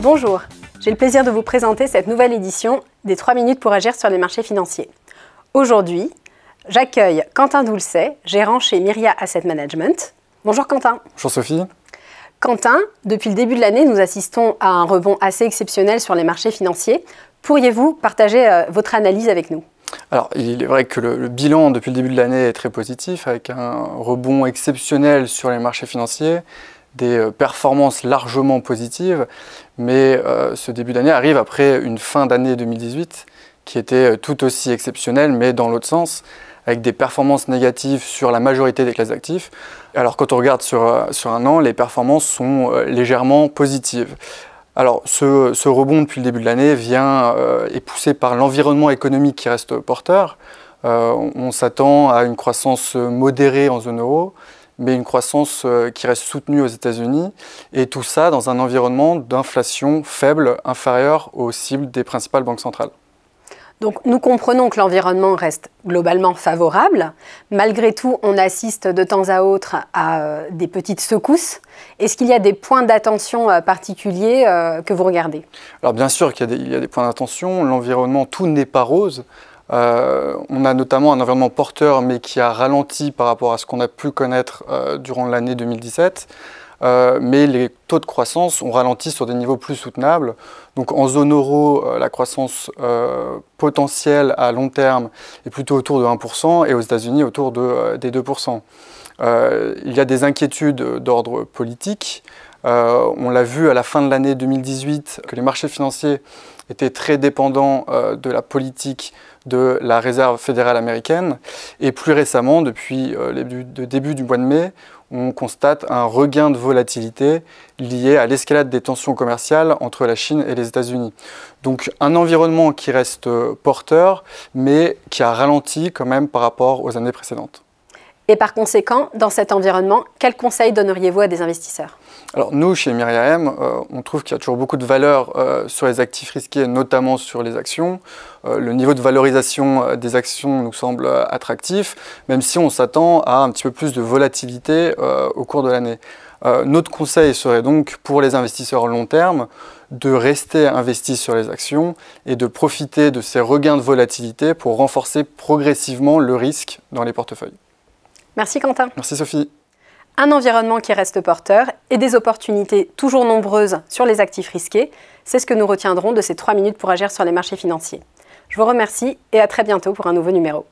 Bonjour, j'ai le plaisir de vous présenter cette nouvelle édition des 3 minutes pour agir sur les marchés financiers. Aujourd'hui, j'accueille Quentin Doulcet, gérant chez Myria Asset Management. Bonjour Quentin. Bonjour Sophie. Quentin, depuis le début de l'année, nous assistons à un rebond assez exceptionnel sur les marchés financiers. Pourriez-vous partager votre analyse avec nous ? Alors, il est vrai que le bilan depuis le début de l'année est très positif, avec un rebond exceptionnel sur les marchés financiers, des performances largement positives, mais ce début d'année arrive après une fin d'année 2018 qui était tout aussi exceptionnelle, mais dans l'autre sens, avec des performances négatives sur la majorité des classes d'actifs. Alors quand on regarde sur un an, les performances sont légèrement positives. Alors ce rebond depuis le début de l'année est poussé par l'environnement économique qui reste porteur. On s'attend à une croissance modérée en zone euro, mais une croissance qui reste soutenue aux États-Unis, et tout ça dans un environnement d'inflation faible, inférieure aux cibles des principales banques centrales. Donc nous comprenons que l'environnement reste globalement favorable. Malgré tout, on assiste de temps à autre à des petites secousses. Est-ce qu'il y a des points d'attention particuliers que vous regardez? Alors bien sûr qu'il y a des points d'attention. L'environnement, tout n'est pas rose. On a notamment un environnement porteur, mais qui a ralenti par rapport à ce qu'on a pu connaître durant l'année 2017. Mais les taux de croissance ont ralenti sur des niveaux plus soutenables. Donc en zone euro, la croissance potentielle à long terme est plutôt autour de 1% et aux États-Unis autour des 2%. Il y a des inquiétudes d'ordre politique. On l'a vu à la fin de l'année 2018 que les marchés financiers étaient très dépendants de la politique de la Réserve fédérale américaine. Et plus récemment, depuis le début du mois de mai, on constate un regain de volatilité lié à l'escalade des tensions commerciales entre la Chine et les États-Unis. Donc un environnement qui reste porteur, mais qui a ralenti quand même par rapport aux années précédentes. Et par conséquent, dans cet environnement, quels conseils donneriez-vous à des investisseurs ? Alors nous, chez Myria M, on trouve qu'il y a toujours beaucoup de valeur sur les actifs risqués, notamment sur les actions. Le niveau de valorisation des actions nous semble attractif, même si on s'attend à un petit peu plus de volatilité au cours de l'année. Notre conseil serait donc pour les investisseurs long terme de rester investis sur les actions et de profiter de ces regains de volatilité pour renforcer progressivement le risque dans les portefeuilles. Merci Quentin. Merci Sophie. Un environnement qui reste porteur et des opportunités toujours nombreuses sur les actifs risqués, c'est ce que nous retiendrons de ces 3 minutes pour agir sur les marchés financiers. Je vous remercie et à très bientôt pour un nouveau numéro.